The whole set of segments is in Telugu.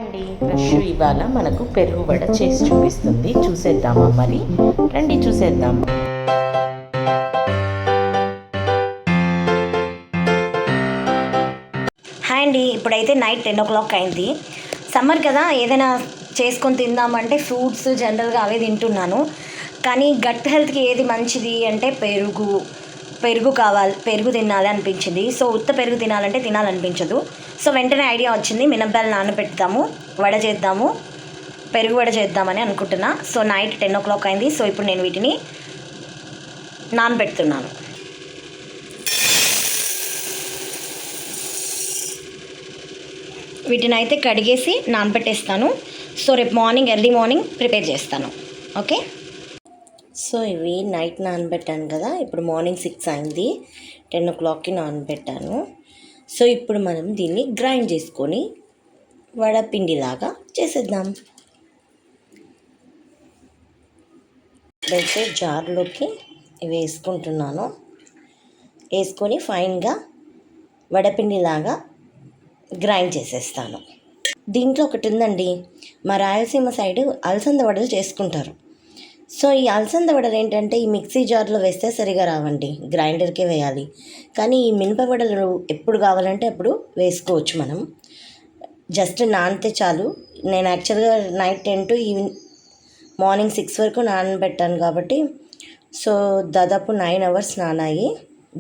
అండి, క్రష్ ఇవాళ మనకు పెరుగు వడ చేసి చూపిస్తుంది. చూసేద్దామా? మరి రండి చూసేద్దాం. హాయ్ అండి, ఇప్పుడైతే నైట్ 10 o'clock అయింది. సమ్మర్ కదా, ఏదైనా చేసుకొని తిందామంటే ఫ్రూట్స్ జనరల్గా అవే తింటున్నాను. కానీ గట్ హెల్త్కి ఏది మంచిది అంటే పెరుగు తినాలి అనిపించింది. సో ఉత్త పెరుగు తినాలంటే తినాలనిపించదు. సో వెంటనే ఐడియా వచ్చింది, మినప్పాలు నానబెడతాము, వడ చేద్దాము, పెరుగు వడ చేద్దామని అనుకుంటున్నా. సో నైట్ 10 o'clock అయింది. సో ఇప్పుడు నేను వీటిని నానబెడుతున్నాను. వీటిని అయితే కడిగేసి నానబెట్టేస్తాను. సో రేపు మార్నింగ్ ఎర్లీ మార్నింగ్ ప్రిపేర్ చేస్తాను. ఓకే. సో ఇవి నైట్ నానబెట్టాను కదా, ఇప్పుడు మార్నింగ్ 6 అయింది. 10 o'clockకి నానబెట్టాను. సో ఇప్పుడు మనం దీన్ని గ్రైండ్ చేసుకొని వడపిండిలాగా చేసేద్దాం. ఇప్పుడైతే జార్లోకి వేసుకుంటున్నాను. వేసుకొని ఫైన్గా వడపిండిలాగా గ్రైండ్ చేసేస్తాను. దీంట్లో ఒకటి ఉందండి, మా రాయలసీమ సైడు అలసంద వడలు చేసుకుంటారు. సో ఈ అలసంద వడలు ఏంటంటే ఈ మిక్సీ జార్లో వేస్తే సరిగా రావండి, గ్రైండర్కే వేయాలి. కానీ ఈ మినప వడలు ఎప్పుడు కావాలంటే అప్పుడు వేసుకోవచ్చు మనం. జస్ట్ నానితే చాలు. నేను యాక్చువల్గా నైట్ 10 to మార్నింగ్ 6 వరకు నానబెట్టాను కాబట్టి సో దాదాపు 9 hours నానాయి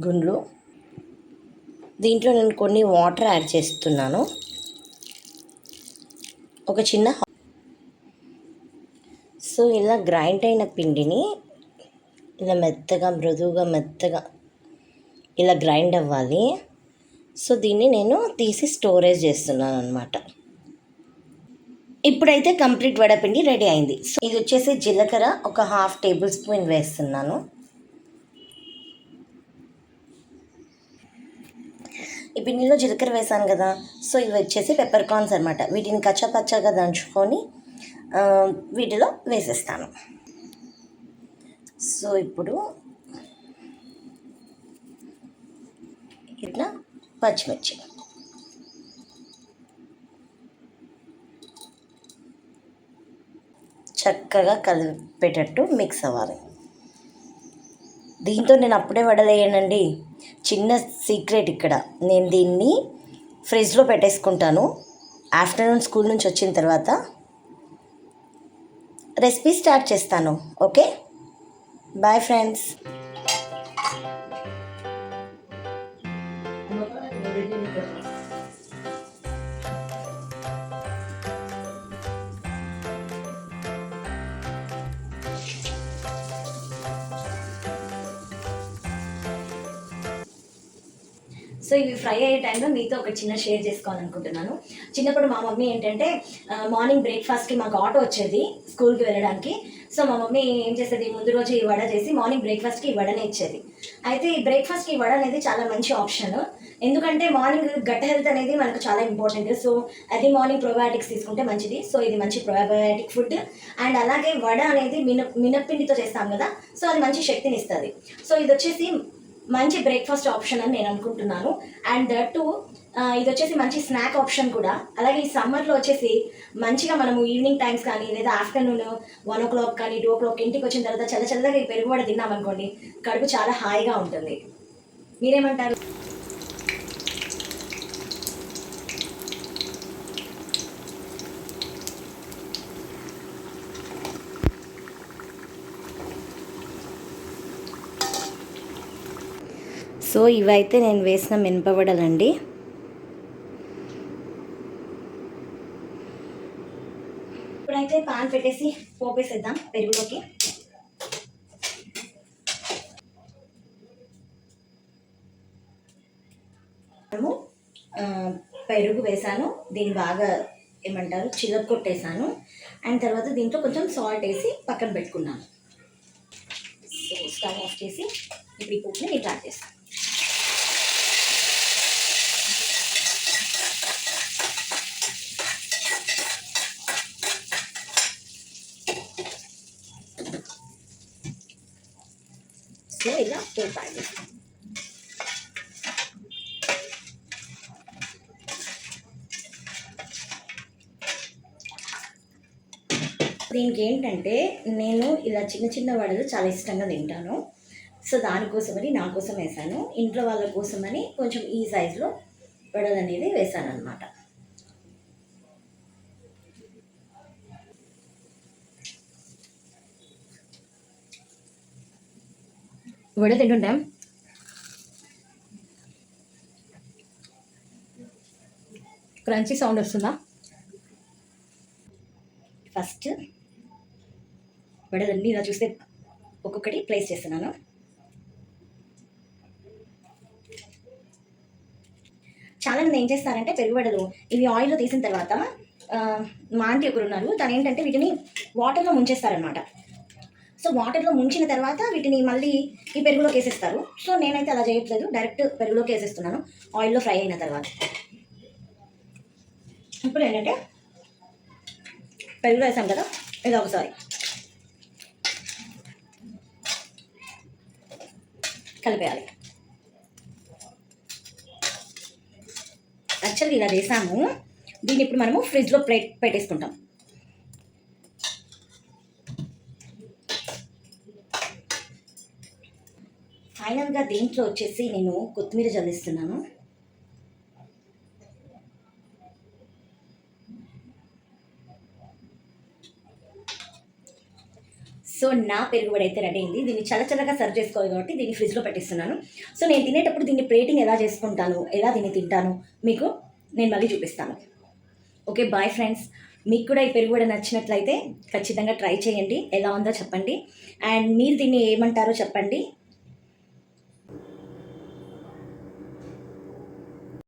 గుండ్లు. దీంట్లో నేను కొన్ని వాటర్ యాడ్ చేస్తున్నాను. ఒక చిన్న సో ఇలా గ్రైండ్ అయిన పిండిని ఇలా మెత్తగా ఇలా గ్రైండ్ అవ్వాలి. సో దీన్ని నేను తీసి స్టోరేజ్ చేస్తున్నాను అనమాట. ఇప్పుడైతే కంప్లీట్ వడపిండి రెడీ అయింది. సో ఇది వచ్చేసి జీలకర్ర ఒక 1/2 tablespoon వేస్తున్నాను. ఈ పిండిలో జీలకర్ర వేసాను కదా, సో ఇవి వచ్చేసి పెప్పర్ కార్న్స్ అనమాట. వీటిని కచ్చాపచ్చాగా దంచుకొని వీటిలో వేసేస్తాను. సో ఇప్పుడు ఇట్లా పచ్చిమిర్చి చక్కగా కలిపేటట్టు మిక్స్ అవ్వాలి. దీంతో నేను అప్పుడే వడలేయనండి, చిన్న సీక్రెట్ ఇక్కడ. నేను దీన్ని ఫ్రిడ్జ్లో పెట్టేసుకుంటాను. ఆఫ్టర్నూన్ స్కూల్ నుంచి వచ్చిన తర్వాత రెసిపీ స్టార్ట్ చేస్తాను. Okay, bye friends. సో ఇవి ఫ్రై అయ్యే టైంలో మీతో ఒక చిన్న షేర్ చేసుకోవాలనుకుంటున్నాను. చిన్నప్పుడు మా మమ్మీ ఏంటంటే మార్నింగ్ బ్రేక్ఫాస్ట్కి మాకు ఆటో వచ్చేది స్కూల్కి వెళ్ళడానికి. సో మా మమ్మీ ఏం చేసేది, ముందు రోజు ఈ వడ చేసి మార్నింగ్ బ్రేక్ఫాస్ట్కి ఈ వడనే ఇచ్చేది. అయితే ఈ బ్రేక్ఫాస్ట్కి ఈ వడ అనేది చాలా మంచి ఆప్షన్. ఎందుకంటే మార్నింగ్ గట్ హెల్త్ అనేది మనకు చాలా important. So early morning probiotics తీసుకుంటే మంచిది. సో ఇది మంచి ప్రోబయాటిక్ ఫుడ్. అండ్ అలాగే వడ అనేది మినప్పిండితో చేస్తాం కదా, సో అది మంచి శక్తిని ఇస్తుంది. సో ఇది వచ్చేసి మంచి బ్రేక్ఫాస్ట్ ఆప్షన్ అని నేను అనుకుంటున్నాను. అండ్ దట్ టు ఇది వచ్చేసి మంచి స్నాక్ ఆప్షన్ కూడా. అలాగే ఈ సమ్మర్లో వచ్చేసి మంచిగా మనము ఈవినింగ్ టైమ్స్ కానీ లేదా ఆఫ్టర్నూన్ 1 o'clock కానీ 2 o'clock ఇంటికి వచ్చిన తర్వాత చల్లగా ఈ పెరుగు వడ తిన్నామనుకోండి, కడుపు చాలా హాయిగా ఉంటుంది. మీరేమంటారు? సో ఇవైతే నేను వేసిన మినపవడలండి. ఇప్పుడైతే పాన్ పెట్టేసి పోపేసేద్దాం పెరుగులోకి. మనము పెరుగు వేసాను, దీన్ని బాగా ఏమంటారు చిలక్కొట్టేసాను. అండ్ తర్వాత దీంట్లో కొంచెం సాల్ట్ వేసి పక్కన పెట్టుకున్నాను. సో స్టవ్ ఆఫ్ చేసి ఇప్పుడు ఈ పోపుని నేను యాడ్ చేస్తాను. సో ఇలా పోపు యాడ్ చేస్తాను. దీనికి ఏంటంటే నేను ఇలా చిన్న చిన్న వడలు చాలా ఇష్టంగా తింటాను. సో దానికోసమని నా కోసం వేసాను. ఇంట్లో వాళ్ళ కోసమని కొంచెం ఈ సైజులో వడలు అనేది వేసాను అనమాట. వడ తింటుంటాం క్రంచీ సౌండ్ వస్తుందా? ఫస్ట్ వడలన్నీ ఇలా చూస్తే ఒక్కొక్కటి ప్లేస్ చేస్తున్నాను. చాలామంది ఏం చేస్తారంటే పెరుగు వడలు ఇవి ఆయిల్లో తీసిన తర్వాత మా ఆంటీ ఒకరు ఉన్నారు, తను ఏంటంటే వీటిని వాటర్లో ముంచేస్తారనమాట. సో వాటర్లో ముంచిన తర్వాత వీటిని మళ్ళీ ఈ పెరుగులోకి వేసేస్తారు. సో నేనైతే అలా చేయట్లేదు, డైరెక్ట్ పెరుగులోకి వేసేస్తున్నాను ఆయిల్లో ఫ్రై అయిన తర్వాత. ఇప్పుడు ఏంటంటే పెరుగులో వేసాం కదా, ఇది ఒకసారి కలిపేయాలి. యాక్చువల్గా ఇలా వేసాము, దీన్ని ఇప్పుడు మనము ఫ్రిడ్జ్లో పెట్టేసుకుంటాం. ఫైనల్గా దీంట్లో వచ్చేసి నేను కొత్తిమీర జల్లిస్తున్నాను. సో నా పెరుగు వడ అయితే రెడీ అయింది. దీన్ని చల్లగా సర్వ్ చేసుకోవాలి కాబట్టి దీన్ని ఫ్రిడ్జ్లో పెట్టిస్తున్నాను. సో నేను తినేటప్పుడు దీన్ని ప్లేటింగ్ ఎలా చేసుకుంటాను, ఎలా దీన్ని తింటాను మీకు నేను మళ్ళీ చూపిస్తాను. Okay, bye friends. మీకు కూడా ఈ పెరుగు వడ నచ్చినట్లయితే ఖచ్చితంగా ట్రై చేయండి, ఎలా ఉందో చెప్పండి. అండ్ మీరు దీన్ని ఏమంటారో చెప్పండి.